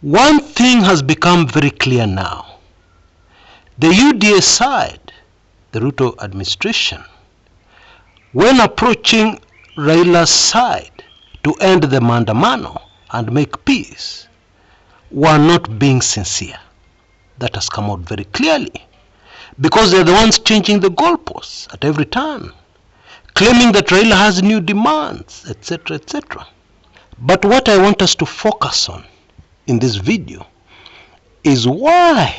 One thing has become very clear now. The UDA side, the Ruto administration, when approaching Raila's side to end the Maandamano and make peace, were not being sincere. That has come out very clearly, because they're the ones changing the goalposts at every turn, claiming that Raila has new demands, etc., etc. But what I want us to focus on in this video is why.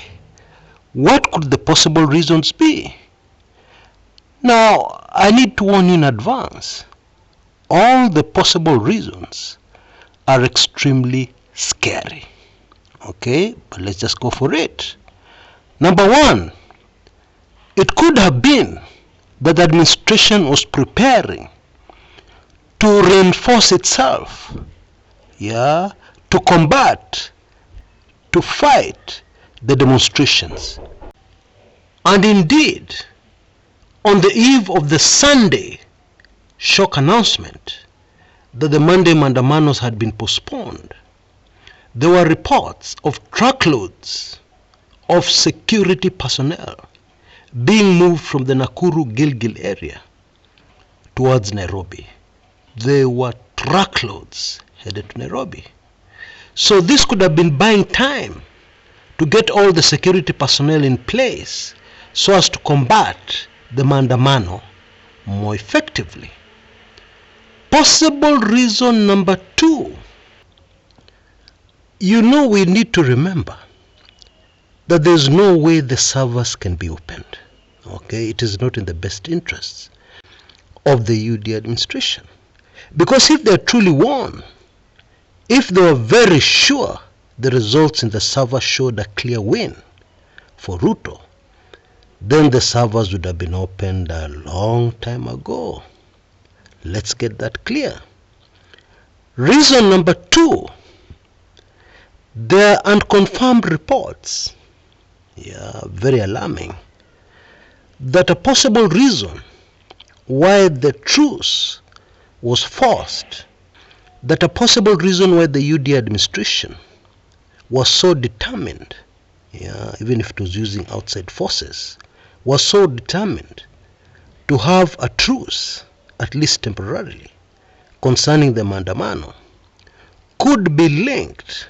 What could the possible reasons be? Now, I need to warn you in advance. All the possible reasons are extremely scary. Okay, but let's just go for it. Number one, it could have been that the administration was preparing to reinforce itself, to combat, to fight the demonstrations. And indeed, on the eve of the Sunday shock announcement that the Monday Maandamanos had been postponed, there were reports of truckloads of security personnel being moved from the Nakuru-Gilgil area towards Nairobi. There were truckloads headed to Nairobi. So this could have been buying time to get all the security personnel in place so as to combat the Maandamano more effectively. Possible reason number two. We need to remember that there's no way the servers can be opened. Okay, it is not in the best interests of the UDA administration. Because if they're truly won, if they were very sure the results in the server showed a clear win for Ruto, then the servers would have been opened a long time ago. Let's get that clear. Reason number two, there are unconfirmed reports, very alarming, that a possible reason why the truce was forced, that a possible reason why the UDA administration was so determined, even if it was using outside forces, was so determined to have a truce, at least temporarily, concerning the Maandamano, could be linked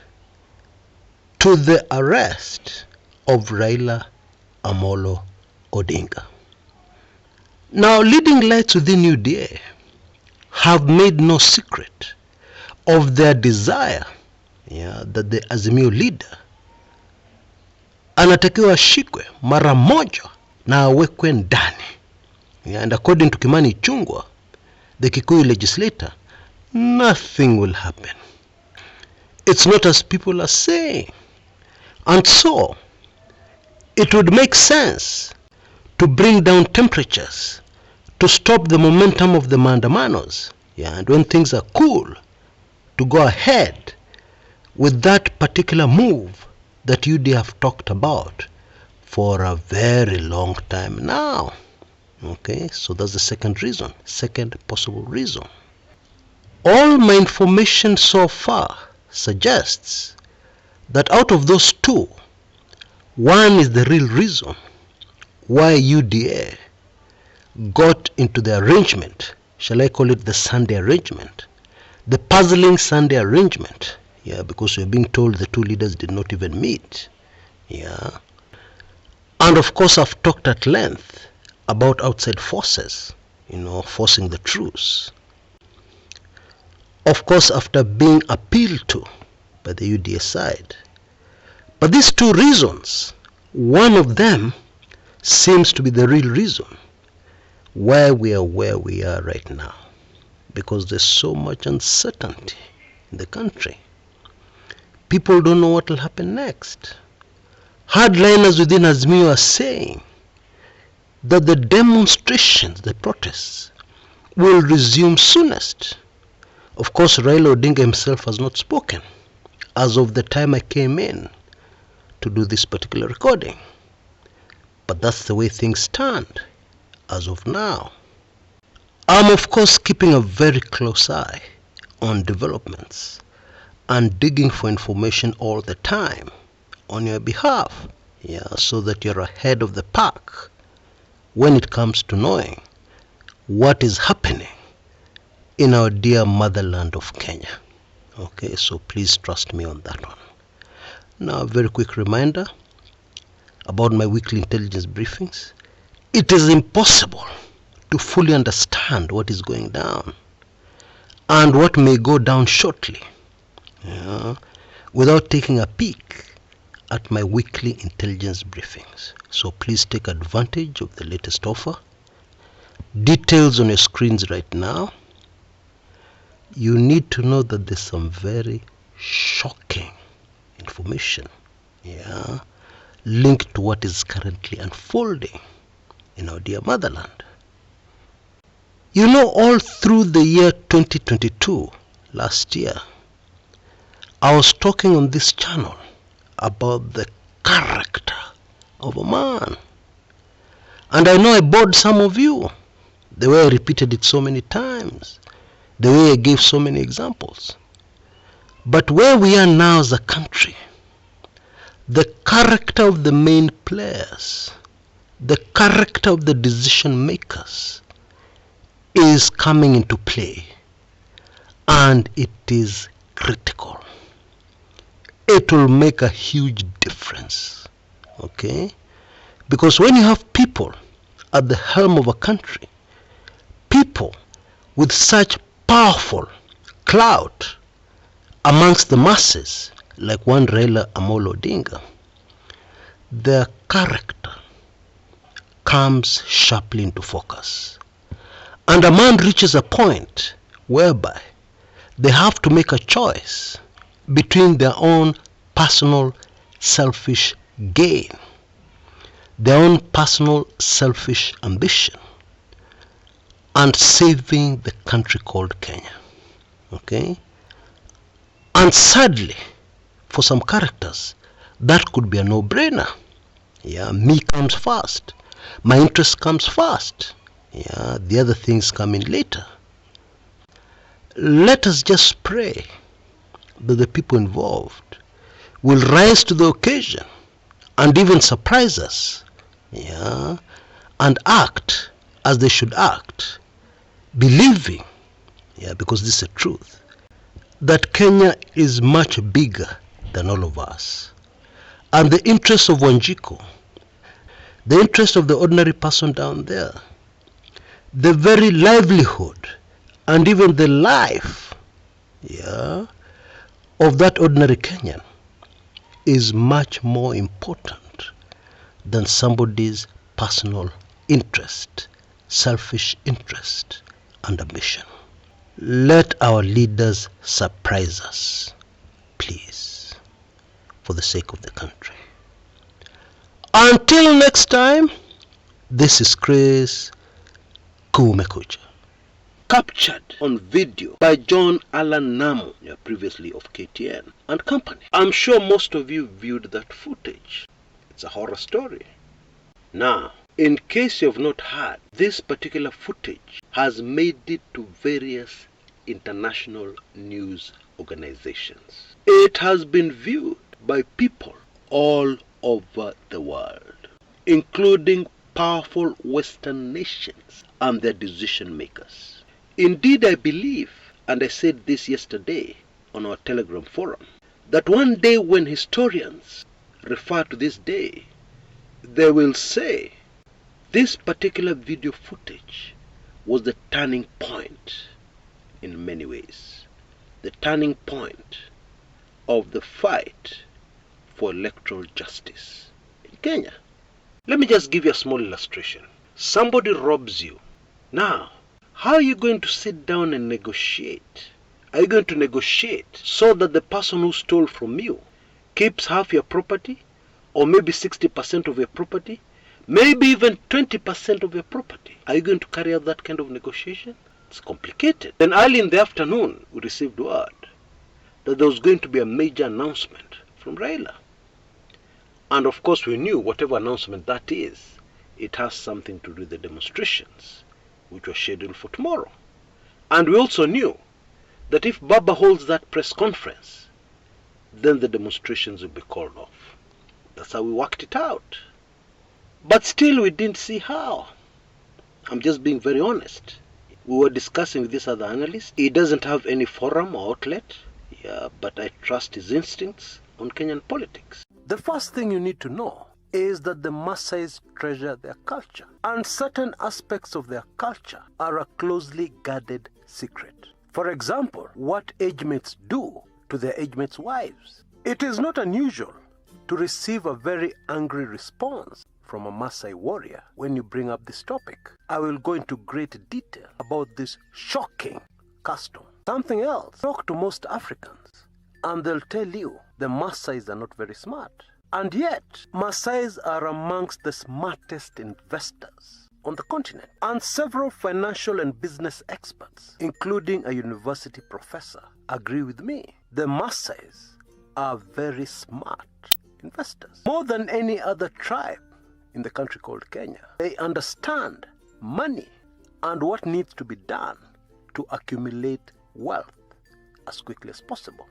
to the arrest of Raila Amolo Odinga. Now, leading lights within UDA have made no secret of their desire that the Azimio leader anatakiwa ashikwe mara moja na awekwe ndani. And according to Kimani Ichung'wah, the Kikuyu legislator, nothing will happen. It's not as people are saying. And so, it would make sense to bring down temperatures, to stop the momentum of the Maandamanos, and when things are cool, to go ahead with that particular move that UDA have talked about for a very long time now. Okay, so that's the second reason, second possible reason. All my information so far suggests that out of those two, one is the real reason why UDA got into the arrangement, shall I call it the Sunday arrangement, the puzzling Sunday arrangement, because we're being told the two leaders did not even meet. And of course, I've talked at length about outside forces, forcing the truce. Of course, after being appealed to by the UDA side. But these two reasons, one of them seems to be the real reason why we are where we are right now. Because there's so much uncertainty in the country. People don't know what will happen next. Hardliners within Azimio are saying that the demonstrations, the protests, will resume soonest. Of course, Raila Odinga himself has not spoken as of the time I came in to do this particular recording. But that's the way things stand as of now. I'm of course keeping a very close eye on developments and digging for information all the time on your behalf, so that you're ahead of the pack when it comes to knowing what is happening in our dear motherland of Kenya. Okay, so please trust me on that one. Now, a very quick reminder about my weekly intelligence briefings. It is impossible to fully understand what is going down and what may go down shortly without taking a peek at my weekly intelligence briefings. So please take advantage of the latest offer. Details on your screens right now. You need to know that there's some very shocking information linked to what is currently unfolding in our dear motherland. You know, all through the year 2022, last year, I was talking on this channel about the character of a man. And I know I bored some of you, the way I repeated it so many times, the way I gave so many examples. But where we are now as a country, the character of the main players, the character of the decision makers is coming into play, and it is critical. It will make a huge difference, okay? Because when you have people at the helm of a country, people with such powerful clout amongst the masses, like one Raila Amolo Odinga, their character comes sharply into focus. And a man reaches a point whereby they have to make a choice between their own personal selfish gain, their own personal selfish ambition, and saving the country called Kenya. Okay? And sadly, for some characters, that could be a no-brainer. Me comes first. My interest comes first. The other things come in later. Let us just pray that the people involved will rise to the occasion and even surprise us, and act as they should act, believing, because this is the truth, that Kenya is much bigger than all of us. And the interest of Wanjiku, the interest of the ordinary person down there, the very livelihood and even the life of that ordinary Kenyan is much more important than somebody's personal interest, selfish interest and ambition. Let our leaders surprise us, please, for the sake of the country. Until next time, this is Chris Kumekucha. Captured on video by John Allan Namu, previously of KTN and company. I'm sure most of you viewed that footage. It's a horror story. Now, in case you have not heard, this particular footage has made it to various international news organizations. It has been viewed by people all over the world, including powerful Western nations and their decision makers. Indeed, I believe, and I said this yesterday on our Telegram forum, that one day when historians refer to this day, they will say this particular video footage was the turning point in many ways. The turning point of the fight for electoral justice in Kenya. Let me just give you a small illustration. Somebody robs you. Now, how are you going to sit down and negotiate? Are you going to negotiate so that the person who stole from you keeps half your property, or maybe 60% of your property, maybe even 20% of your property? Are you going to carry out that kind of negotiation? It's complicated. Then early in the afternoon, we received word that there was going to be a major announcement from Raila. And of course we knew whatever announcement that is, it has something to do with the demonstrations, which were scheduled for tomorrow. And we also knew that if Baba holds that press conference, then the demonstrations will be called off. That's how we worked it out. But still we didn't see how. I'm just being very honest. We were discussing with this other analyst. He doesn't have any forum or outlet. Yeah, but I trust his instincts on Kenyan politics. The first thing you need to know is that the Maasais treasure their culture, and certain aspects of their culture are a closely guarded secret. For example, what age mates do to their age mates' wives. It is not unusual to receive a very angry response from a Maasai warrior when you bring up this topic. I will go into great detail about this shocking custom. Something else, talk to most Africans and they'll tell you the Maasais are not very smart. And yet, Maasais are amongst the smartest investors on the continent. And several financial and business experts, including a university professor, agree with me. The Maasais are very smart investors. More than any other tribe in the country called Kenya. They understand money and what needs to be done to accumulate wealth as quickly as possible.